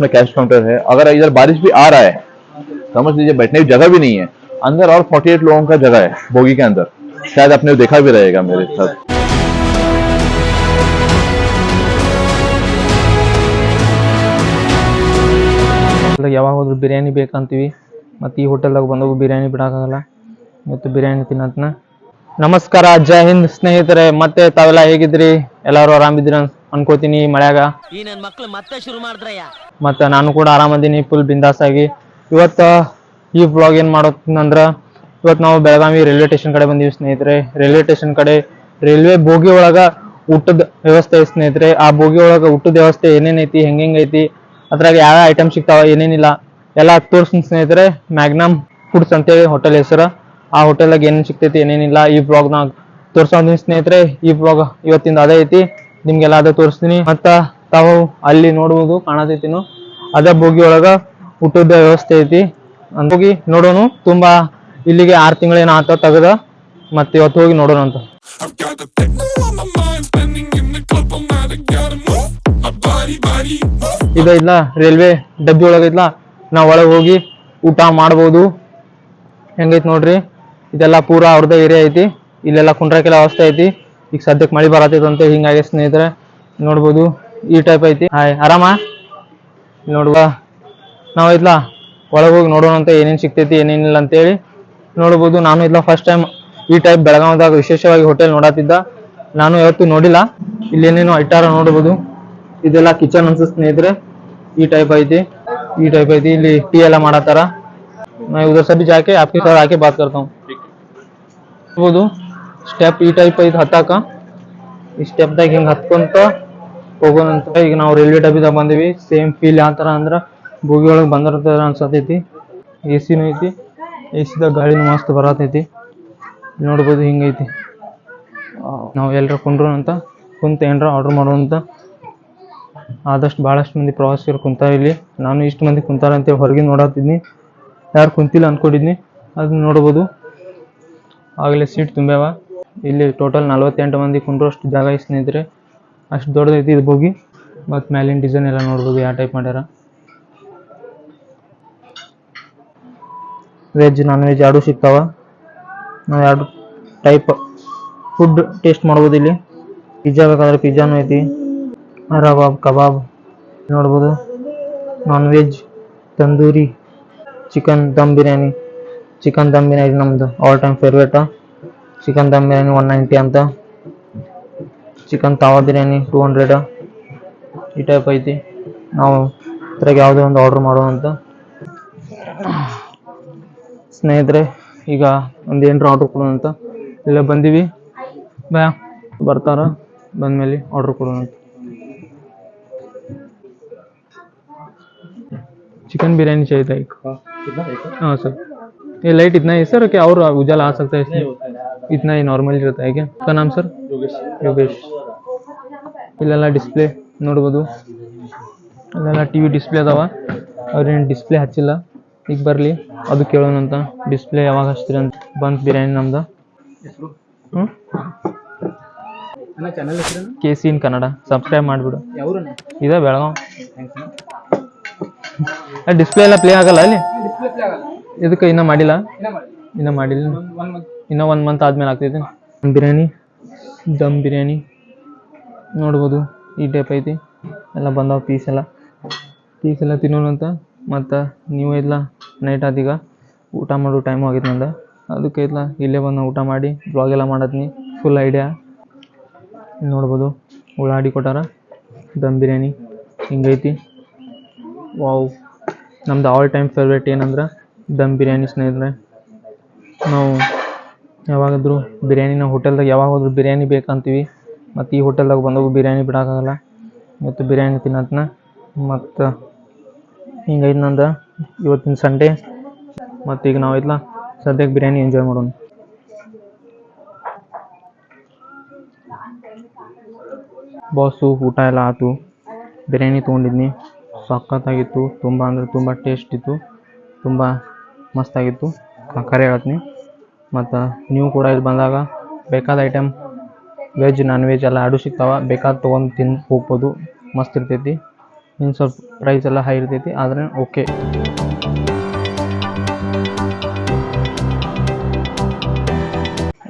में cash counter है। अगर इधर बारिश भी आ रहा है, समझ लीजिए बैठने की जगह भी नहीं है अंदर, और 48 लोगों का जगह है बोगी के अंदर। शायद आपने देखा भी रहेगा मेरे साथ। ಯಾವಾಗ ಹೋದ್ರು ಬಿರಿಯಾನಿ ಬೇಕಂತೀವಿ, ಮತ್ತು ಈ ಹೋಟೆಲ್ದಾಗ ಬಂದಾಗ ಬಿರಿಯಾನಿ ಬಿಡೋಕ್ಕಾಗಲ್ಲ, ಇವತ್ತು ಬಿರಿಯಾನಿ ತಿನ್ನತ್ನ. ನಮಸ್ಕಾರ, ಜೈ ಹಿಂದ್ ಸ್ನೇಹಿತರೆ. ಮತ್ತೆ ತಾವೆಲ್ಲ ಹೇಗಿದ್ರಿ? ಎಲ್ಲರೂ ಆರಾಮಿದ್ರಿ ಅನ್ಕೋತೀನಿ. ಮಳ್ಯಾಗ ಈ ನನ್ನ ಮಕ್ಳು ಮತ್ತೆ ಶುರು ಮಾಡಿದ್ರಯ್ಯ. ಮತ್ತು ನಾನು ಕೂಡ ಆರಾಮದೀನಿ, ಫುಲ್ ಬಿಂದಾಸ್ ಆಗಿ. ಇವತ್ತು ಈ ವ್ಲಾಗ್ ಏನು ಮಾಡೋದಂದ್ರೆ, ಇವತ್ತು ನಾವು ಬೆಳಗಾವಿ ರೈಲ್ವೆ ಸ್ಟೇಷನ್ ಕಡೆ ಬಂದೀವಿ ಸ್ನೇಹಿತರೆ. ರೈಲ್ವೆ ಸ್ಟೇಷನ್ ಕಡೆ ರೈಲ್ವೆ ಬೋಗಿ ಒಳಗೆ ಊಟದ ವ್ಯವಸ್ಥೆ ಸ್ನೇಹಿತರೆ. ಆ ಬೋಗಿ ಒಳಗೆ ಊಟದ ವ್ಯವಸ್ಥೆ ಏನೇನೈತಿ, ಹೆಂಗೈತಿ, ಅದ್ರಾಗ ಯಾವ ಐಟಮ್ ಸಿಗ್ತಾವ, ಏನೇನಿಲ್ಲ ಎಲ್ಲ ತೋರಿಸ್ತೀನಿ ಸ್ನೇಹಿತರೆ. ಮ್ಯಾಗ್ನಮ್ ಫುಡ್ಸ್ ಅಂತೇಳಿ ಹೋಟೆಲ್ ಹೆಸರು. ಆ ಹೋಟೆಲ್ದಾಗ ಏನೇನು ಸಿಗ್ತೈತಿ, ಏನೇನಿಲ್ಲ ಈ ಬ್ಲಾಗ್ನಾಗ ತೋರ್ಸೋದೀನಿ ಸ್ನೇಹಿತರೆ. ಈ ಬ್ಲಾಗ್ ಇವತ್ತಿಂದ ಅದೇ ಐತಿ, ನಿಮ್ಗೆಲ್ಲ ಅದೇ ತೋರಿಸ್ತೀನಿ. ಮತ್ತು ತಾವು ಅಲ್ಲಿ ನೋಡುವುದು ಕಾಣತೈತಿನು, ಅದೇ ಬೋಗಿ ಒಳಗೆ ಊಟದ ವ್ಯವಸ್ಥೆ ಐತಿ. ಹೋಗಿ ನೋಡೋಣ. ತುಂಬಾ ಇಲ್ಲಿಗೆ 6 ತಿಂಗಳೇನು ಆತ ತೆಗೆದ, ಮತ್ತೆ ಇವತ್ತು ಹೋಗಿ ನೋಡೋಣ ಅಂತ. ಇಲ್ಲ ರೈಲ್ವೆ ಡಬ್ಬಿ ಒಳಗೈತ್ಲ, ನಾವು ಒಳಗೆ ಹೋಗಿ ಊಟ ಮಾಡ್ಬೋದು. ಹೆಂಗೈತಿ ನೋಡ್ರಿ, ಇದೆಲ್ಲ ಪೂರಾ ಅವ್ರದ್ದೇ ಏರಿಯಾ ಐತಿ. ಇಲ್ಲೆಲ್ಲ ಕುಂಡ್ರಕ್ಕೆಲ್ಲ ವ್ಯವಸ್ಥೆ ಐತಿ. ಈಗ ಸದ್ಯಕ್ಕೆ ಮಳೆ ಬರತೈತಂತೆ, ಹಿಂಗಾಗಿ ಸ್ನೇಹಿತರೆ ನೋಡ್ಬೋದು ಈ ಟೈಪ್ ಐತಿ. ಹಾಯ್, ಆರಾಮ ನೋಡುವ. ನಾವು ಐತ್ಲಾ ಒಳಗೆ ಹೋಗಿ ನೋಡೋಣ ಅಂತ, ಏನೇನು ಸಿಗ್ತೈತಿ ಏನೇನಿಲ್ಲ ಅಂತೇಳಿ ನೋಡ್ಬೋದು. ನಾನು ಇಲ್ಲ ಫಸ್ಟ್ ಟೈಮ್ ಈ ಟೈಪ್ ಬೆಳಗಾವಿದಾಗ ವಿಶೇಷವಾಗಿ ಹೋಟೆಲ್ ನೋಡತ್ತಿದ್ದ. ನಾನು ಯಾವತ್ತೂ ನೋಡಿಲ್ಲ. ಇಲ್ಲೇನೇನೋ ಇಟ್ಟಾರ ನೋಡ್ಬೋದು. ಇದೆಲ್ಲ ಕಿಚನ್ ಅನ್ಸುತ್ತೆ ಸ್ನೇಹಿತರೆ. ಈ ಟೈಪ್ ಐತಿ, ಈ ಟೈಪ್ ಐತಿ. ಇಲ್ಲಿ ಟೀ ಎಲ್ಲ ಮಾಡತ್ತಾರ. मैं उधर से भी जाके आपके साथ आके बात करता हूँ. ನೋಡ್ಬೋದು ಸ್ಟೆಪ್ ಈ ಟೈಪ್ ಐತಿ ಹತ್ತಾಕ. ಈ ಸ್ಟೆಪ್ದಾಗ ಹಿಂಗೆ ಹತ್ಕೊಂತ ಹೋಗೋಣಂತ. ಈಗ ನಾವು ರೈಲ್ವೆ ಡಬ್ಬಿದಾಗ ಬಂದೀವಿ. ಸೇಮ್ ಫೀಲ್ ಯಾವ ಥರ ಅಂದ್ರೆ ಬೋಗಿ ಒಳಗೆ ಬಂದಿರ್ತಾರ ಅನ್ಸತೈತಿ. ಎ ಸಿನೂ ಐತಿ, ಎ ಸಿದಾಗ ಗಾಳಿನೂ ಮಸ್ತ್ ಬರತೈತಿ. ನೋಡ್ಬೋದು ಹಿಂಗೈತಿ. ನಾವು ಎಲ್ಲರ ಕುಂಡ್ರು ಅಂತ ಕುಂತ ಏನಾರ ಆರ್ಡ್ರ್ ಮಾಡೋಂತ. ಆದಷ್ಟು ಭಾಳಷ್ಟು ಮಂದಿ ಪ್ರವಾಸಿಗರು ಕುಂತಾರೆ ಇಲ್ಲಿ. ನಾನು ಇಷ್ಟು ಮಂದಿ ಕುಂತಾರೆ ಅಂತೇಳಿ ಹೊರಗಿನ ನೋಡತ್ತಿದ್ನಿ, ಯಾರು ಕುಂತಿಲ್ಲ ಅಂದ್ಕೊಂಡಿದ್ನಿ. ಅದನ್ನ ನೋಡ್ಬೋದು. ಆಗಲೇ ಸೀಟ್ ತುಂಬ್ಯಾವ. ಇಲ್ಲಿ ಟೋಟಲ್ 48 ಮಂದಿ ಕುಂಡ್ರಷ್ಟು ಜಾಗ ಐತೆ ಸ್ನೇಹಿತರೆ. ಅಷ್ಟು ದೊಡ್ಡದೈತಿ ಇದು ಬೋಗಿ. ಮತ್ತು ಮ್ಯಾಲಿನ ಡಿಸೈನ್ ಎಲ್ಲ ನೋಡ್ಬೋದು ಯಾವ ಟೈಪ್ ಮಾಡ್ಯಾರ. ವೆಜ್ ನಾನ್ ವೆಜ್ ಎರಡೂ ಸಿಗ್ತಾವ. ನಾವು ಎರಡು ಟೈಪ್ ಫುಡ್ ಟೇಸ್ಟ್ ಮಾಡ್ಬೋದು ಇಲ್ಲಿ. ಪಿಜ್ಜಾ ಬೇಕಾದ್ರೆ ಪಿಜ್ಜಾನು ಐತಿ, ರವಾಬ್ ಕಬಾಬ್ ನೋಡ್ಬೋದು. Non veg tandoori, chicken dum biryani. Chicken dum biryani ನಮ್ದು all time favourite. Chicken dum biryani 190 ಅಂತ. ಚಿಕನ್ ತಾವಾ ಬಿರಿಯಾನಿ 200. ಈ ಟೈಪ್ ಐತಿ. ನಾವು ಇದ್ರಾಗ ಯಾವುದೇ ಒಂದು ಆರ್ಡ್ರ್ ಮಾಡೋಣ ಅಂತ ಸ್ನೇಹಿತರೆ. ಈಗ ಒಂದು ಏನರ ಆರ್ಡ್ರ್ ಕೊಡೋಣ ಅಂತ ಇಲ್ಲ ಬಂದೀವಿ. ಬರ್ತಾರ, ಬಂದಮೇಲೆ ಆರ್ಡ್ರ್ ಕೊಡೋಣ ಅಂತ. चिकन बिरयानी चाहिए था एक। हाँ सर, ये लाइट इतना ही सर क्या और उजाला आ सकता है इसमें? इतना ही नॉर्मली रहता है क्या? क्या नाम सर? योगेश. इल्लेಲ್ಲ ಡಿಸ್ಪ್ಲೇ ನೋಡ್ಬೋದು. ಇಲ್ಲೆಲ್ಲ ಟಿವಿ ಡಿಸ್ಪ್ಲೇ ಅದಾವ. ಅವ್ರೇನು ಡಿಸ್ಪ್ಲೇ ಹಚ್ಚಿಲ್ಲ, ಈಗ ಬರಲಿ ಅದು ಕೇಳೋಣಂತ. ಡಿಸ್ಪ್ಲೇ ಯಾವಾಗ ಹಚ್ತೀರಿ ಅಂತ. ಬಂತು ಬಿರಿಯಾನಿ ನಮ್ದು. KC ಇನ್ ಕನ್ನಡ ಸಬ್ಸ್ಕ್ರೈಬ್ ಮಾಡಿಬಿಡು. ಇದೆ ಬೆಳಗಾವ್. ಡಿಸ್ಪ್ಲೇ ಎಲ್ಲ ಪ್ಲೇ ಆಗಲ್ಲ ಅಲ್ಲಿ. ಇದಕ್ಕೆ ಇನ್ನೂ ಮಾಡಿಲ್ಲ, ಇನ್ನೂ 1 ಮಂತ್ ಆದ್ಮೇಲೆ ಆಗ್ತೈತಿ. ಬಿರಿಯಾನಿ ದಮ್ ಬಿರಿಯಾನಿ ನೋಡ್ಬೋದು. ಈ ಟೈಪ್ ಐತಿ. ಎಲ್ಲ ಬಂದಾವ ಪೀಸ್ ಎಲ್ಲ ತಿನ್ನೋಣ ಅಂತ. ಮತ್ತು ನೀವು ಇಲ್ಲ ನೈಟ್ ಆದೀಗ ಊಟ ಮಾಡೋ ಟೈಮು ಆಗೈತೆ ನಂದು. ಅದಕ್ಕೆ ಇಲ್ಲ ಇಲ್ಲೇ ಬಂದು ಊಟ ಮಾಡಿ ಬ್ಲಾಗ್ ಎಲ್ಲ ಮಾಡತ್ನಿ. ಫುಲ್ ಐಡಿಯಾ ನೋಡ್ಬೋದು. ಉಳ್ಳಾಗಡ್ಡಿ ಕೊಟ್ಟಾರ, ದಮ್ ಬಿರಿಯಾನಿ ಹಿಂಗೈತಿ. ವಾವ್, ನಮ್ದು ಆಲ್ ಟೈಮ್ ಫೇವ್ರೇಟ್ ಏನಂದ್ರೆ ದಮ್ ಬಿರಿಯಾನಿ ಸ್ನೇಹಿತರೆ. ನಾವು ಯಾವಾಗಾದರೂ ಬಿರಿಯಾನಿನ ಹೋಟೆಲ್ದಾಗ ಯಾವಾಗ ಹೋದ್ರೂ ಬಿರಿಯಾನಿ ಬೇಕಂತೀವಿ, ಮತ್ತು ಈ ಹೋಟೆಲ್ದಾಗ ಬಂದಾಗ ಬಿರಿಯಾನಿ ಬಿಡೋಕ್ಕಾಗಲ್ಲ, ಇವತ್ತು ಬಿರಿಯಾನಿ ತಿನ್ನತ್ನ. ಮತ್ತು ಹಿಂಗೈತೆ ನಂದು ಇವತ್ತಿನ ಸಂಡೇ. ಮತ್ತು ಈಗ ನಾವು ಇಲ್ಲ ಸದ್ಯಕ್ಕೆ ಬಿರಿಯಾನಿ ಎಂಜಾಯ್ ಮಾಡೋಣ. ಬಾಸು ಊಟ ಎಲ್ಲ ಆಯ್ತು. ಬಿರಿಯಾನಿ ತೊಗೊಂಡಿದ್ನಿ, ಸಖತ್ತಾಗಿತ್ತು. ತುಂಬ ಅಂದರೆ ತುಂಬ ಟೇಸ್ಟ್ ಇತ್ತು, ತುಂಬ ಮಸ್ತಾಗಿತ್ತು. ಕರೆ ಹೇಳ್ತೀನಿ. ಮತ್ತು ನೀವು ಕೂಡ ಇಲ್ಲಿ ಬಂದಾಗ ಬೇಕಾದ ಐಟಮ್ ವೆಜ್ ನಾನ್ ವೆಜ್ ಎಲ್ಲ ಎರಡೂ ಸಿಗ್ತಾವೆ. ಬೇಕಾದ ತೊಗೊಂಡು ತಿಂದು ಹೋಗ್ಬೋದು, ಮಸ್ತ್ ಇರ್ತೈತಿ. ಇನ್ನು ಸ್ವಲ್ಪ ಪ್ರೈಸ್ ಎಲ್ಲ ಹೈ ಇರ್ತೈತಿ ಆದ್ರೆ okay.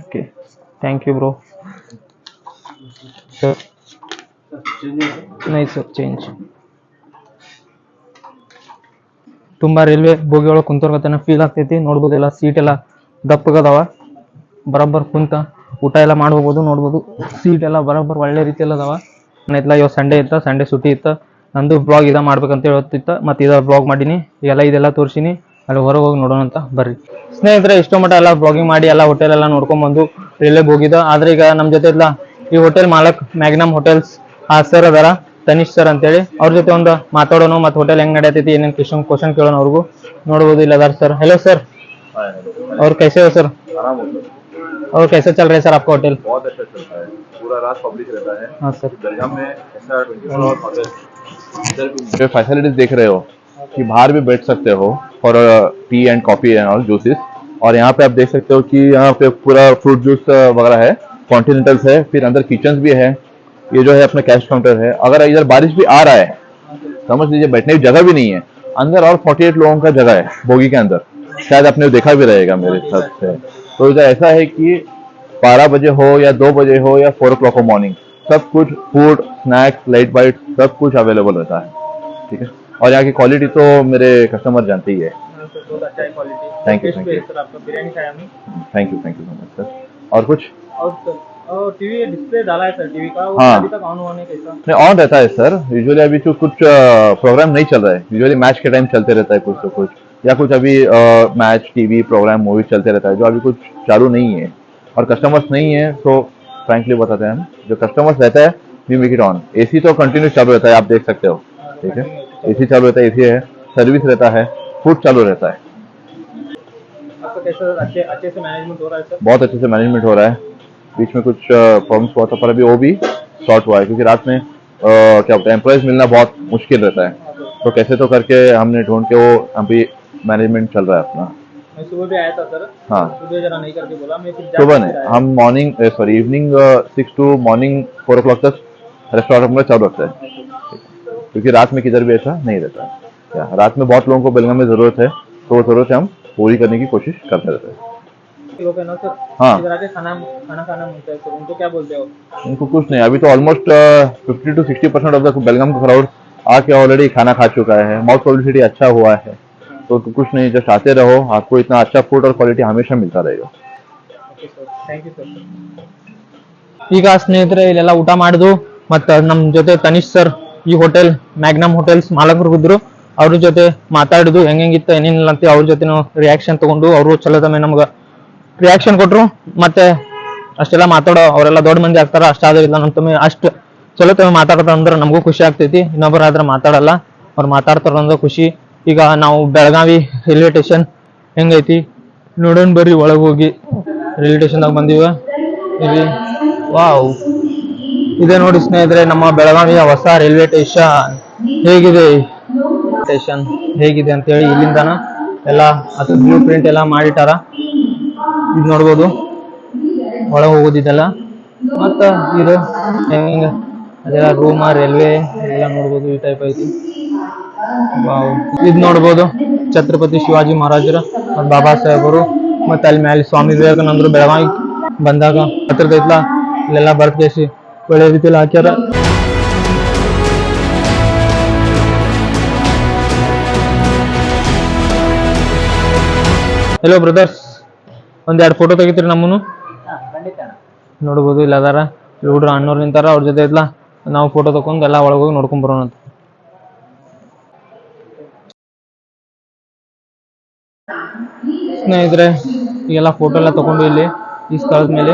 Okay thank you bro. Sir ನೈ ಸರ್ ಚೇಂಜ್. ತುಂಬ ರೈಲ್ವೆ ಬೋಗಿ ಒಳಗೆ ಕುಂತರ್ಗತನ ಫೀಲ್ ಆಗ್ತೈತಿ. ನೋಡ್ಬೋದು ಎಲ್ಲ ಸೀಟ್ ಎಲ್ಲ ದಪ್ಪಗದಾವ, ಬರೋಬ್ಬರ್ ಕುಂತ ಊಟ ಎಲ್ಲ ಮಾಡ್ಬೋದು. ನೋಡ್ಬೋದು ಸೀಟ್ ಎಲ್ಲ ಬರೋಬ್ಬರ್ ಒಳ್ಳೆ ರೀತಿಯಲ್ಲಿ ಅದಾವ. ನೈತ್ಲ ಇವತ್ತು ಸಂಡೇ ಇತ್ತ, ಸಂಡೇ ಸುಟ್ಟಿ ಇತ್ತು. ನಂದು ಬ್ಲಾಗ್ ಇದ ಮಾಡ್ಬೇಕಂತ ಹೇಳ್ತಿತ್ತು, ಮತ್ತು ಇದ ಬ್ಲಾಗ್ ಮಾಡೀನಿ. ಈಗೆಲ್ಲ ಇದೆಲ್ಲ ತೋರಿಸಿನಿ. ಅಲ್ಲಿ ಹೊರಗೆ ಹೋಗಿ ನೋಡೋಣ ಅಂತ ಬರ್ರಿ ಸ್ನೇಹಿತರೆ. ಇಷ್ಟೋ ಮಟ್ಟ ಎಲ್ಲ ಬ್ಲಾಗಿಂಗ್ ಮಾಡಿ ಎಲ್ಲ ಹೋಟೆಲ್ ಎಲ್ಲ ನೋಡ್ಕೊಂಡ್ಬಂದು ರೈಲ್ವೆ ಹೋಗಿದ್ದ. ಆದ್ರೆ ಈಗ ನಮ್ಮ ಜೊತೆ ಇಲ್ಲ ಈ ಹೋಟೆಲ್ ಮಾಲಕ್ ಮ್ಯಾಗ್ನಮ್ ಹೋಟೆಲ್ಸ್ ಸರ್ ಅದಾರ, ತನಿಷ್ ಸರ್ ಅಂತೇಳಿ. ಅವ್ರ ಜೊತೆ ಒಂದು ಮಾತಾಡೋಣ, ಮತ್ತು ಹೋಟೆಲ್ ಹೆಂಗ್ ನಡೆಯತೈತಿ, ಏನೇನು ಕ್ವಶನ್ ಕೇಳೋಣ ಅವ್ರಿಗೂ. ನೋಡ್ಬೋದು ಇಲ್ಲ ಅದಾರ ಸರ್. हेलो सर, और कैसे हो सर? और कैसे चल रहा है सर आपका होटल? बहुत अच्छा चलता है, पूरा रात पब्लिक रहता है। हाँ सर. दरगाह में ऐसा 24 आवर होटल, जो फैसिलिटीज देख रहे हो कि बाहर भी बैठ सकते हो for T and coffee and all juices. और यहाँ पे आप देख सकते हो कि यहाँ पे पूरा फ्रूट जूस वगैरह है, कॉन्टिनेंटल्स है, फिर अंदर किचन भी है। ये जो है अपना कैश काउंटर है। अगर इधर बारिश भी आ रहा है, समझ लीजिए बैठने की जगह भी नहीं है अंदर, और 48 लोगों का जगह है बोगी के अंदर। शायद आपने देखा भी रहेगा मेरे हिसाब से। तो इधर ऐसा है कि 12 बजे हो या 2 बजे हो या 4 o'clock हो मॉर्निंग, सब कुछ फूड, स्नैक्स, लाइट बाइट सब कुछ अवेलेबल रहता है। ठीक है, और यहाँ की क्वालिटी तो मेरे कस्टमर जानते ही है। Thank you thank you thank you so much sir. और कुछ और टीवी डिस्प्ले डाला है सर, टीवी का वो हाँ। अभी तक ऑन होने कैसा? नहीं, ऑन रहता है सर। यूजुअली अभी तो कुछ प्रोग्राम नहीं चल रहा है, यूजुअली मैच के टाइम चलते रहता है कुछ तो कुछ, या कुछ अभी मैच टीवी प्रोग्राम मूवी चलते रहता है, जो अभी कुछ चालू नहीं है और कस्टमर्स नहीं है। तो फ्रैंकली बताते हैं हम, जो कस्टमर्स रहता है we make it on. AC तो कंटिन्यू चालू रहता है, आप देख सकते हो। ठीक है, एसी चालू रहता है, एसी है, सर्विस रहता है, फूड चालू रहता है। आपका कैसा अच्छे से मैनेजमेंट हो रहा है सर? बहुत अच्छे से मैनेजमेंट हो रहा है। बीच में कुछ प्रॉब्लम्स हुआ था, पर अभी वो भी सॉर्ट हुआ है, क्योंकि रात में क्या होता है एम्प्लॉयज मिलना बहुत मुश्किल रहता है। तो कैसे तो करके हमने ढूंढ के वो अभी मैनेजमेंट चल रहा है अपना। मैं सुबह भी आया था सर। हाँ, सुबह जरा नहीं करके बोला, मैं फिर सुबह नहीं, हम morning sorry evening 6 to morning 4 o'clock तक रेस्टोरेंट में चालू रखता है, क्योंकि रात में किधर भी ऐसा नहीं रहता है। क्या रात में बहुत लोगों को बेलगाम में जरूरत है, तो वो जरूरत हम पूरी करने की कोशिश करते रहते हैं। लोग है ना सर, हाँ, इधर आके खाना खाना मिलता है सर, उनको क्या बोलते हो? उनको कुछ नहीं, अभी तो ऑलमोस्ट 50 to 60% ऑफ द बेलगाम का क्राउड आके ऑलरेडी खाना खा चुका है। माउथ पब्लिसिटी अच्छा हुआ है, तो कुछ नहीं, जस्ट आते रहो, आपको इतना अच्छा फूड और क्वालिटी हमेशा मिलता रहेगा। Okay sir, thank you sir. ಈಗ ಸ್ನೇಹಿತರೆ ಇಲ್ಲೆಲ್ಲ ಊಟ ಮಾಡಿದ್ವು, ಮತ್ತು ನಮ್ಮ ಜೊತೆ ತನಿಷ್ ಸರ್ ಈ ಹೋಟೆಲ್ ಮ್ಯಾಗ್ನಮ್ ಹೋಟೆಲ್ಸ್ ಮಾಲಕರು ಇದ್ರು. ಅವ್ರ ಜೊತೆ ಮಾತಾಡಿದ್ವು, ಹೆಂಗಿತ್ತು ಏನೇನಿಲ್ಲ ಅಂತ. ಅವ್ರ ಜೊತೆ ರಿಯಾಕ್ಷನ್ ತಗೊಂಡು ಅವರು ಚಲೋ ತಮ್ಮ ನಮ್ಗೆ ರಿಯಾಕ್ಷನ್ ಕೊಟ್ರು. ಮತ್ತೆ ಅಷ್ಟೆಲ್ಲ ಮಾತಾಡೋ ಅವರೆಲ್ಲ ದೊಡ್ಡ ಮಂದಿ ಆಗ್ತಾರ, ಅಷ್ಟಾದ್ರೂ ಇಲ್ಲ ನಮ್ಮ ತಮ್ಮ ಅಷ್ಟು ಚಲೋ ತಮ್ಮ ಮಾತಾಡ್ತಾರ ಅಂದ್ರೆ ನಮಗೂ ಖುಷಿ ಆಗ್ತೈತಿ. ಇನ್ನೊಬ್ಬರಾದ್ರೆ ಮಾತಾಡಲ್ಲ, ಅವ್ರು ಮಾತಾಡ್ತಾರ ಅಂದ್ರೆ ಖುಷಿ. ಈಗ ನಾವು ಬೆಳಗಾವಿ ರೈಲ್ವೆ ಸ್ಟೇಷನ್ ಹೆಂಗೈತಿ ನೋಡೋಣ ಬರ್ರಿ, ಒಳಗೆ ಹೋಗಿ. ರೈಲ್ವೆ ಸ್ಟೇಷನ್ದಾಗ ಬಂದೀವ. ಇಲ್ಲಿ ವಾವ್, ಇದೆ ನೋಡಿ ಸ್ನೇಹಿತರೆ ನಮ್ಮ ಬೆಳಗಾವಿಯ ಹೊಸ ರೈಲ್ವೆ ಸ್ಟೇಷನ್ ಹೇಗಿದೆ ಅಂತೇಳಿ. ಇಲ್ಲಿಂದನ ಎಲ್ಲ ಅದು ಬ್ಲೂ ಪ್ರಿಂಟ್ ಎಲ್ಲ ಮಾಡಿಟ್ಟಾರ. ಇದು ನೋಡ್ಬೋದು, ಒಳಗೆ ಹೋಗೋದಿದೆಲ್ಲ. ಮತ್ತ ಇದು ಹೆಂಗ ಅದೆಲ್ಲ ರೂಮ ರೈಲ್ವೆ ಎಲ್ಲ ನೋಡ್ಬೋದು, ಈ ಟೈಪ್ ಐತಿ. ವಾವ್, ಇದು ನೋಡ್ಬೋದು ಛತ್ರಪತಿ ಶಿವಾಜಿ ಮಹಾರಾಜರ ಮತ್ತು ಬಾಬಾ ಸಾಹೇಬರು. ಮತ್ತೆ ಅಲ್ಲಿ ಮೇಲೆ ಸ್ವಾಮಿ ವಿವೇಕಾನಂದರು ಬೆಳಗಾವಿ ಬಂದಾಗ ಹತ್ರದೈತ್ಲ ಇಲ್ಲೆಲ್ಲ ಬರ್ತ್ಕೇಸಿ ಒಳ್ಳೆ ರೀತಿಯಲ್ಲಿ ಹಾಕ್ಯಾರ. ಹೆಲೋ ಬ್ರದರ್ಸ್, ಒಂದೆರಡು ಫೋಟೋ ತೆಗಿತೀರಿ ನಮ್ಮನ್ನು? ನೋಡ್ಬೋದು ಇಲ್ಲ ಅದಾರ ಹುಡ್ರು ಅಣ್ಣವ್ರು ನಿಂತಾರ, ಅವ್ರ ಜೊತೆ ಐತ್ಲ ನಾವು ಫೋಟೋ ತಗೊಂಡು ಎಲ್ಲ ಒಳಗೋಗಿ ನೋಡ್ಕೊಂಡ್ ಬರೋಣ ಅಂತ. ಸ್ನೇಹಿತರೆ ಈಗೆಲ್ಲ ಫೋಟೋ ಎಲ್ಲ ತಗೊಂಡು ಇಲ್ಲಿ ಈ ಸ್ಥಳದ ಮೇಲೆ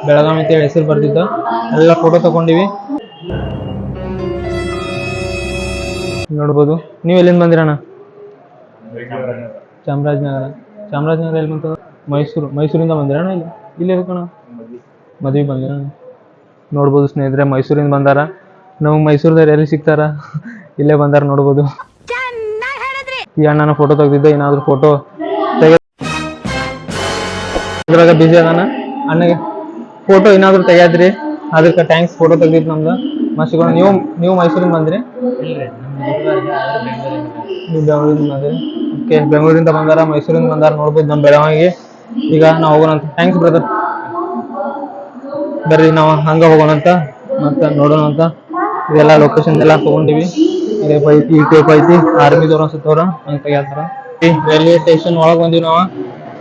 ಬೆಳಗಾವಿ ಅಂತೇಳಿ ಹೆಸರು ಬರ್ತಿದ್ದ ಎಲ್ಲ ಫೋಟೋ ತಗೊಂಡಿವಿ. ನೋಡ್ಬೋದು. ನೀವು ಎಲ್ಲಿಂದ ಬಂದಿರಣ್ಣ? ಚಾಮರಾಜನಗರ ಎಲ್ಲಿ ಬಂತ? ಮೈಸೂರಿಂದ ಬಂದಿರಣ್ಣ? ಇಲ್ಲಿ ಕಣ ಮದುವೆ ಬಂದಿರಣ್ಣ? ನೋಡ್ಬೋದು ಸ್ನೇಹಿತರೆ, ಮೈಸೂರಿಂದ ಬಂದಾರ. ನಾವು ಮೈಸೂರದವ್ರು ಎಲ್ಲಿ ಸಿಗ್ತಾರ, ಇಲ್ಲೇ ಬಂದಾರ ನೋಡ್ಬೋದು. ಈ ಅಣ್ಣನ ಫೋಟೋ ತೆಗ್ದಿದ್ದೆ, ಏನಾದ್ರು ಫೋಟೋ ಇದ್ರಾಗ ಬಿಜಿ ಅದಾನ. ಅಣ್ಣಗೆ ಫೋಟೋ ಏನಾದ್ರು ತೆಗ್ಯಾದ್ರಿ, ಅದಕ್ಕೆ ಥ್ಯಾಂಕ್ಸ್. ಫೋಟೋ ತೆಗ್ದಿದ್ದು ನಮ್ದು ಮಸ್ತಿಗಳು. ನೀವು ಮೈಸೂರಿಂದ ಬಂದ್ರಿ? ನೀವು ಬೆಂಗಳೂರಿಂದ ಬಂದ್ರಿ? ಓಕೆ, ಬೆಂಗಳೂರಿಂದ ಬಂದಾರ, ಮೈಸೂರಿಂದ ಬಂದಾರ ನೋಡ್ಬೋದು ನಮ್ಮ ಬೆಳಗಾವಿಗೆ. ಈಗ ನಾವು ಹೋಗೋಣಂತ. Thanks brother. ಬರ್ರಿ ನಾವು ಹಂಗ ಹೋಗೋಣಂತ ಮತ್ತೆ ನೋಡೋಣಂತ. ಇದೆಲ್ಲ ಲೊಕೇಶನ್ ಎಲ್ಲ ತಗೊಂಡಿವಿ. ಟೇಪ್ ಐತಿ, ಈ ಟೇಪ್ ಐತಿ, ಆರ್ಮಿದವ್ರು ಅನ್ಸುತ್ತವ್ರ ಅಂತ ಹೇಳ್ತಾರ. ರೈಲ್ವೆ ಸ್ಟೇಷನ್ ಒಳಗೆ ಬಂದಿವಿ ನಾವು.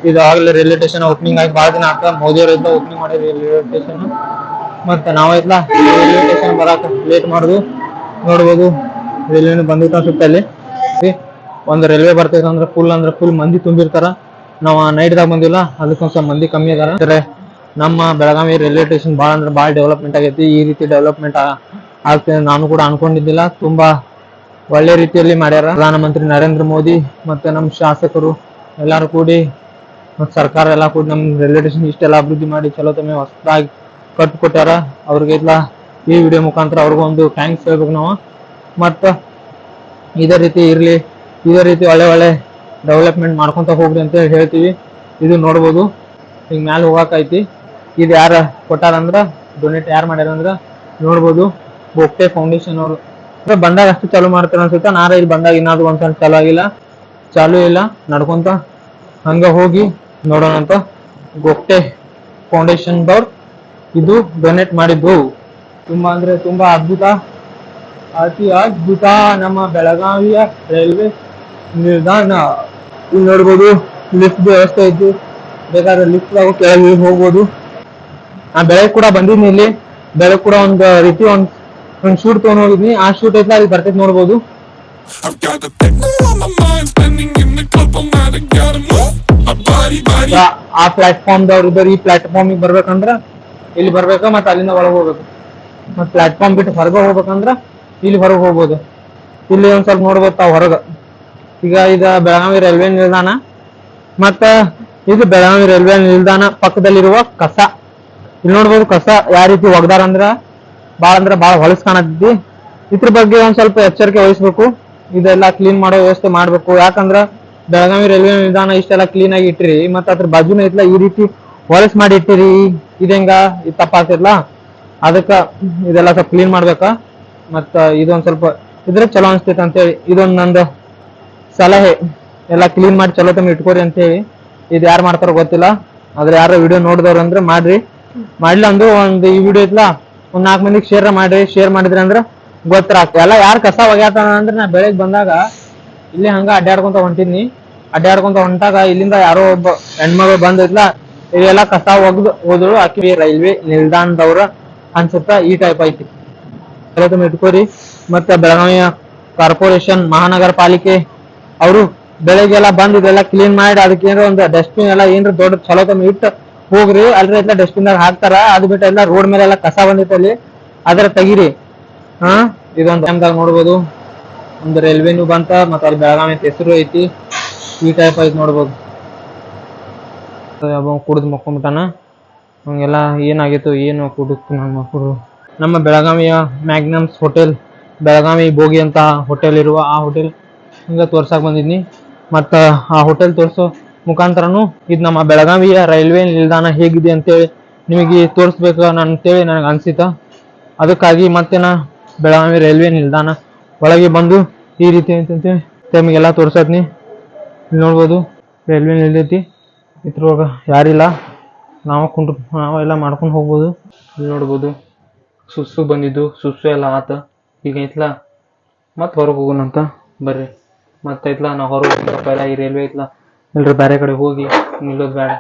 ಇದು ಆಗ್ಲೇ ರೈಲ್ವೆ ಸ್ಟೇಷನ್ ಓಪನಿಂಗ್ ಆಗಿ ಭಾಳ ದಿನ ಆಗ್ತದ. ಮೋದಿ ಅವ್ರ ಇದ್ದ ಓಪನಿಂಗ್ ಮಾಡಿರಿ ರೈಲ್ವೆ ಸ್ಟೇಷನ್. ಮತ್ತೆ ನಾವೈತ್ಲ ರೈಲ್ವೆ ಸ್ಟೇಷನ್ ಬರಾಕ ಲೇಟ್ ಮಾಡುದು ನೋಡ್ಬೋದು. ರೈಲ್ವೆ ಬಂದಿತ್ತು ಅನ್ಸುತ್ತೆ ಅಲ್ಲಿ. ಒಂದು ರೈಲ್ವೆ ಬರ್ತೈತೆ ಅಂದ್ರೆ ಫುಲ್ ಮಂದಿ ತುಂಬಿರ್ತಾರ. ನಾವು ನೈಟ್ದಾಗ ಬಂದಿಲ್ಲ, ಅದಕ್ಕೊಂದ್ ಸ್ವಲ್ಪ ಮಂದಿ ಕಮ್ಮಿ ಅದಾರ. ನಮ್ಮ ಬೆಳಗಾವಿ ರೈಲ್ವೆ ಸ್ಟೇಷನ್ ಭಾಳ ಅಂದ್ರೆ ಭಾಳ ಡೆವಲಪ್ಮೆಂಟ್ ಆಗೈತಿ. ಈ ರೀತಿ ಡೆವಲಪ್ಮೆಂಟ್ ಆಗ್ತದೆ ನಾನು ಕೂಡ ಅನ್ಕೊಂಡಿದ್ದಿಲ್ಲ. ತುಂಬಾ ಒಳ್ಳೆ ರೀತಿಯಲ್ಲಿ ಮಾಡ್ಯಾರ ಪ್ರಧಾನಮಂತ್ರಿ ನರೇಂದ್ರ ಮೋದಿ ಮತ್ತೆ ನಮ್ಮ ಶಾಸಕರು ಎಲ್ಲಾರು ಕೂಡಿ ಮತ್ತು ಸರ್ಕಾರ ಎಲ್ಲ ಕೂಡಿ ನಮ್ಮ ರೈಲ್ವೆ ಸ್ಟೇಷನ್ ಇಷ್ಟೆಲ್ಲ ಅಭಿವೃದ್ಧಿ ಮಾಡಿ ಚಲೋ ತಮ್ಮ ಹೊಸದಾಗಿ ಕಟ್ಟು ಕೊಟ್ಟಾರ. ಅವ್ರಿಗೆಲ್ಲ ಈ ವಿಡಿಯೋ ಮುಖಾಂತರ ಅವ್ರಿಗೂ ಒಂದು ಥ್ಯಾಂಕ್ಸ್ ಹೇಳ್ಬೇಕು ನಾವು. ಮತ್ತು ಇದೇ ರೀತಿ ಇರಲಿ, ಇದೇ ರೀತಿ ಒಳ್ಳೆ ಡೆವಲಪ್ಮೆಂಟ್ ಮಾಡ್ಕೊಂತ ಹೋಗ್ರಿ ಅಂತ ಹೇಳ್ತೀವಿ. ಇದು ನೋಡ್ಬೋದು ಈಗ ಮ್ಯಾಲೆ ಹೋಗಾಕೈತಿ. ಇದು ಯಾರು ಕೊಟ್ಟಾರಂದ್ರ, ಡೊನೇಟ್ ಯಾರು ಮಾಡ್ಯಾರಂದ್ರ ನೋಡ್ಬೋದು, ಬೋಗ್ಟೆ ಫೌಂಡೇಶನ್ ಅವರು. ಬಂದಾಗ ಅಷ್ಟು ಚಾಲು ಮಾಡ್ತಾರೆ ಅನ್ಸುತ್ತೆ. ನಾರ ಇಲ್ಲಿ ಬಂದಾಗ ಇನ್ನಾದ್ರು ಒಂದ್ಸಲ ಚಾಲು ಇಲ್ಲ, ನಡ್ಕೊಂತ ಹಂಗ ಹೋಗಿ ನೋಡೋಣಂತ. ಗೋಗ್ಟೆ ಫೌಂಡೇಶನ್ ದವ್ರು ಇದು ಡೊನೇಟ್ ಮಾಡಿದ್ದು. ತುಂಬಾ ಅಂದ್ರೆ ತುಂಬಾ ಅದ್ಭುತ, ಅತಿ ಅದ್ಭುತ ನಮ್ಮ ಬೆಳಗಾವಿಯ ರೈಲ್ವೆ ನಿಲ್ದಾಣ. ಇಲ್ಲಿ ನೋಡ್ಬೋದು ಲಿಫ್ಟ್ ವ್ಯವಸ್ಥೆ ಐತಿ, ಬೇಕಾದ್ರೆ ಲಿಫ್ಟ್ ಕೆಳಗೆ ಹೋಗ್ಬೋದು. ನಾ ಬೆಳಗ್ಗೆ ಕೂಡ ಬಂದಿದ್ನಿ ಇಲ್ಲಿ. ಬೆಳಗ್ಗೆ ಕೂಡ ಒಂದು ರೀತಿ ಒಂದ್ ಶೂಟ್ ತಗೊಂಡ್ ಹೋಗಿದ್ನಿ. ಆ ಶೂಟ್ ಐತ್ಲ ಅಲ್ಲಿ ಬರ್ತೈತಿ ನೋಡ್ಬೋದು. ಆ ಪ್ಲಾಟ್ಫಾರ್ಮ್ ದವ್ರು ಇದ್ದಾರೆ. ಈ ಪ್ಲಾಟ್ಫಾರ್ಮ್ ಬರ್ಬೇಕಂದ್ರ ಇಲ್ಲಿ ಬರ್ಬೇಕ, ಮತ್ತೆ ಅಲ್ಲಿಂದ ಒಳಗೆ ಹೋಗ್ಬೇಕು. ಮತ್ ಪ್ಲಾಟ್ಫಾರ್ಮ್ ಬಿಟ್ಟು ಹೊರಗೆ ಹೋಗ್ಬೇಕಂದ್ರ ಇಲ್ಲಿ ಹೊರಗೆ ಹೋಗ್ಬೋದು. ಇಲ್ಲಿ ಒಂದ್ ಸ್ವಲ್ಪ ನೋಡ್ಬೋದು ತಾವ್ ಹೊರಗ. ಈಗ ಬೆಳಗಾವಿ ರೈಲ್ವೆ ನಿಲ್ದಾಣ, ಮತ್ತ ಇದು ಬೆಳಗಾವಿ ರೈಲ್ವೆ ನಿಲ್ದಾಣ ಪಕ್ಕದಲ್ಲಿರುವ ಕಸ. ಇಲ್ಲಿ ನೋಡ್ಬೋದು ಕಸ ಯಾವ ರೀತಿ ಒಗ್ದಾರ ಅಂದ್ರ ಭಾಳ ಹೊಲಸ್ ಕಾಣತೈತಿ. ಇದ್ರ ಬಗ್ಗೆ ಒಂದ್ ಸ್ವಲ್ಪ ಎಚ್ಚರಿಕೆ ವಹಿಸ್ಬೇಕು. ಇದೆಲ್ಲ ಕ್ಲೀನ್ ಮಾಡೋ ವ್ಯವಸ್ಥೆ ಮಾಡ್ಬೇಕು. ಯಾಕಂದ್ರ ಬೆಳಗಾವಿ ರೈಲ್ವೆ ನಿಲ್ದಾಣ ಇಷ್ಟೆಲ್ಲ ಕ್ಲೀನ್ ಆಗಿ ಇಟ್ಟಿರಿ, ಮತ್ತ ಅದ್ರ ಬಾಜುನ ಐತ್ಲ ಈ ರೀತಿ ಹೊಲಸ್ ಮಾಡಿ ಇಟ್ಟಿರಿ, ಇದಂಗ ಇದು ತಪ್ಪಾಗ್ತಿರ್ಲ. ಅದಕ್ಕ ಇದೆಲ್ಲ ಸ್ವಲ್ಪ ಕ್ಲೀನ್ ಮಾಡ್ಬೇಕ. ಮತ್ತ ಇದೊಂದ್ ಸ್ವಲ್ಪ ಇದ್ರೆ ಚಲೋ ಅನ್ಸ್ತೈತೆ ಅಂತೇಳಿ ಇದೊಂದ್ ನಂದು ಸಲಹೆ. ಎಲ್ಲ ಕ್ಲೀನ್ ಮಾಡಿ ಚಲೋ ತಮ್ಮ ಇಟ್ಕೋರಿ ಅಂತೇಳಿ. ಇದು ಯಾರು ಮಾಡ್ತಾರೋ ಗೊತ್ತಿಲ್ಲ, ಆದ್ರೆ ಯಾರು ವಿಡಿಯೋ ನೋಡಿದವ್ರು ಅಂದ್ರೆ ಮಾಡ್ರಿ. ಮಾಡ್ಲಿಲ್ಲ ಅಂದ್ರು ಒಂದು ಈ ವಿಡಿಯೋ ಐತ್ಲಾ ಒಂದ್ 4 ಮಂದಿಗೆ ಶೇರ್ ಮಾಡ್ರಿ. ಶೇರ್ ಮಾಡಿದ್ರಿ ಅಂದ್ರ ಗೊತ್ತಾಗ್ತದೆ. ಎಲ್ಲ ಯಾರು ಕಸ ಒಗ್ಯಾತಾನ ಅಂದ್ರೆ ನಾ ಬೆಳಗ್ಗೆ ಬಂದಾಗ ಇಲ್ಲಿ ಹಂಗ ಅಡ್ಡಾಡ್ಕೊಂತ ಹೊಂಟಿದ್ನಿ. ಅಡ್ಡಾಡ್ಕೊಂತ ಹೊಂಟಾಗ ಇಲ್ಲಿಂದ ಯಾರೋ ಒಬ್ಬ ಹೆಣ್ಮಗಳು ಬಂದಿದ್ಲ. ಇವೆಲ್ಲ ಕಸ ಒಗ್ದು ಹೋದ್ರು. ಆಕಿ ರೈಲ್ವೆ ನಿಲ್ದಾಣದವ್ರ ಅನ್ಸುತ್ತ. ಈ ಟೈಪ್ ಐತಿ, ಚಲೋ ತಮ್ಮ ಇಟ್ಕೋರಿ. ಮತ್ತೆ ಬೆಳಗಾವಿಯ ಕಾರ್ಪೊರೇಷನ್ ಮಹಾನಗರ ಪಾಲಿಕೆ ಅವರು ಬೆಳಗ್ಗೆಲ್ಲ ಬಂದ್ ಇದೆಲ್ಲ ಕ್ಲೀನ್ ಮಾಡಿ ಅದಕ್ಕೆ ಏನಾರ ಒಂದು ಡಸ್ಟ್ಬಿನ್ ಎಲ್ಲ ಏನ್ರ ದೊಡ್ಡ ಚಲೋ ತಮ್ಮ ಇಟ್ಟು ಹೋಗ್ರಿ. ಅಲ್ರಿ ಎಲ್ಲ ಡಸ್ಟ್ಬಿನ್ ದಾಗ ಹಾಕ್ತಾರ. ಅದು ಬಿಟ್ಟು ಎಲ್ಲ ರೋಡ್ ಮೇಲೆ ಎಲ್ಲ ಕಸ ಬಂದಿತ್ತು ಅಲ್ಲಿ, ಅದರ ತೆಗೀರಿ. ಇದೊಂದು ಟೈಮ್ದಾಗ ನೋಡ್ಬೋದು ಒಂದು ರೈಲ್ವೆನು ಬಂತ, ಮತ್ತೆ ಅಲ್ಲಿ ಬೆಳಗಾವಿ ಅಂತ ಹೆಸರು ಐತಿ. ಈ ಟೈಪ್ ಐತಿ ನೋಡ್ಬೋದು. ಕುಡಿದು ಮಕ್ಕೊಂಡ್ಬಿಟ್ಟಾನ. ಹಂಗೆಲ್ಲ ಏನಾಗಿತ್ತು ಏನು ಕುಡಿತು ನನ್ನ ಮಕ್ಕಳು. ನಮ್ಮ ಬೆಳಗಾವಿಯ ಮ್ಯಾಗ್ನಮ್ಸ್ ಹೋಟೆಲ್, ಬೆಳಗಾವಿ ಬೋಗಿ ಅಂತ ಹೋಟೆಲ್ ಇರುವ ಆ ಹೋಟೆಲ್ ಹಿಂಗ ತೋರ್ಸಕ್ ಬಂದಿದ್ನಿ. ಮತ್ತ ಆ ಹೋಟೆಲ್ ತೋರ್ಸೋ ಮುಖಾಂತರನು ಇದು ನಮ್ಮ ಬೆಳಗಾವಿಯ ರೈಲ್ವೆ ನಿಲ್ದಾಣ ಹೇಗಿದೆ ಅಂತೇಳಿ ನಿಮಗೆ ತೋರಿಸ್ಬೇಕು ಅಂತೇಳಿ ನನಗೆ ಅನ್ಸಿತ. ಅದಕ್ಕಾಗಿ ಮತ್ತೆ ನಾ ಬೆಳಗಾವಿ ರೈಲ್ವೆ ನಿಲ್ದಾಣ ಒಳಗೆ ಬಂದು ಈ ರೀತಿ ಅಂತಂತೆ ತಮಗೆಲ್ಲ ತೋರ್ಸತ್ನಿ. ಇಲ್ಲಿ ನೋಡ್ಬೋದು ರೈಲ್ವೆ ನಿಲ್ದೈತಿ. ಇದ್ರೊಳಗ ಯಾರಿಲ್ಲ, ನಾವೆಲ್ಲ ಮಾಡ್ಕೊಂಡು ಹೋಗ್ಬೋದು. ಇಲ್ಲಿ ನೋಡ್ಬೋದು ಸುಸ್ಸು ಬಂದಿದ್ದು, ಸುಸ್ಸು ಎಲ್ಲ ಆತ. ಈಗ ಐತ್ಲ ಮತ್ತೆ ಹೊರಗೆ ಹೋಗೋಣಂತ ಬರ್ರಿ. ಮತ್ತೆ ಐತ್ಲ ನಾವು ಹೊರಗೆ ಹೋಗ್ಬೇಕಪ್ಪ. ಎಲ್ಲ ಈ ರೈಲ್ವೆ ಐತ್ಲ ಇಲ್ರಿ ಬೇರೆ ಕಡೆ ಹೋಗಿ ನಿಲ್ಲೋದು ಬೇಡ,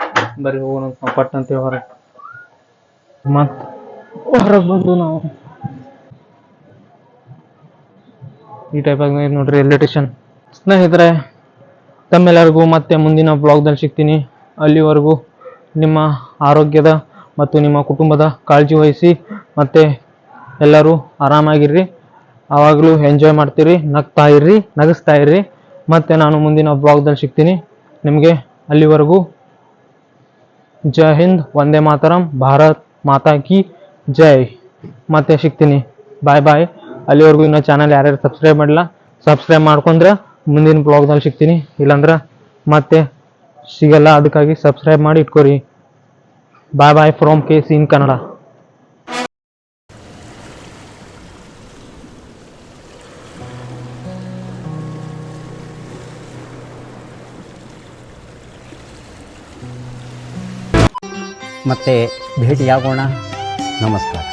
ಬರ್ರಿ ಹೋಗೋಣಂತ ನಾವು ಪಟ್ ಅಂತೇಳಿ ಹೊರಗೆ. ಮತ್ತೆ ಹೊರಗೆ ಬಂದು ನಾವು ಈ ಟೈಪ್ ಆಗಿ ನೋಡ್ರಿ ರೈಲ್ವೆ ಸ್ಟೇಷನ್. ಸ್ನೇಹಿತರೆ, ತಮ್ಮೆಲ್ಲರಿಗೂ ಮತ್ತೆ ಮುಂದಿನ ಬ್ಲಾಗ್ದಲ್ಲಿ ಸಿಗ್ತೀನಿ. ಅಲ್ಲಿವರೆಗೂ ನಿಮ್ಮ ಆರೋಗ್ಯದ ಮತ್ತು ನಿಮ್ಮ ಕುಟುಂಬದ ಕಾಳಜಿ ವಹಿಸಿ. ಮತ್ತೆ ಎಲ್ಲರೂ ಆರಾಮಾಗಿರ್ರಿ, ಆವಾಗಲೂ ಎಂಜಾಯ್ ಮಾಡ್ತೀರಿ, ನಗಿಸ್ತಾ ಇರ್ರಿ. ಮತ್ತೆ ನಾನು ಮುಂದಿನ ಬ್ಲಾಗ್ದಲ್ಲಿ ಸಿಗ್ತೀನಿ ನಿಮಗೆ. ಅಲ್ಲಿವರೆಗೂ ಜೈ ಹಿಂದ್, ವಂದೇ ಮಾತರಂ, ಭಾರತ್ ಮಾತಾ ಕಿ ಜೈ. ಮತ್ತೆ ಸಿಗ್ತೀನಿ, ಬಾಯ್ ಬಾಯ್. ಅಲ್ಲಿವರೆಗೂ ಇನ್ನೂ ಚಾನಲ್ ಯಾರ್ಯಾರು ಸಬ್ಸ್ಕ್ರೈಬ್ ಮಾಡಿಲ್ಲ ಸಬ್ಸ್ಕ್ರೈಬ್ ಮಾಡ್ಕೊಂಡ್ರೆ ಮುಂದಿನ ಬ್ಲಾಗ್ದಲ್ಲಿ ಸಿಗ್ತೀನಿ. ಇಲ್ಲಾಂದ್ರೆ ಮತ್ತೆ ಸಿಗಲ್ಲ. ಅದಕ್ಕಾಗಿ ಸಬ್ಸ್ಕ್ರೈಬ್ ಮಾಡಿ ಇಟ್ಕೋರಿ. ಬಾಯ್ ಬಾಯ್ ಫ್ರಮ್ KC ಇನ್ ಕನ್ನಡ. ಮತ್ತೆ ಭೇಟಿಯಾಗೋಣ. ನಮಸ್ಕಾರ.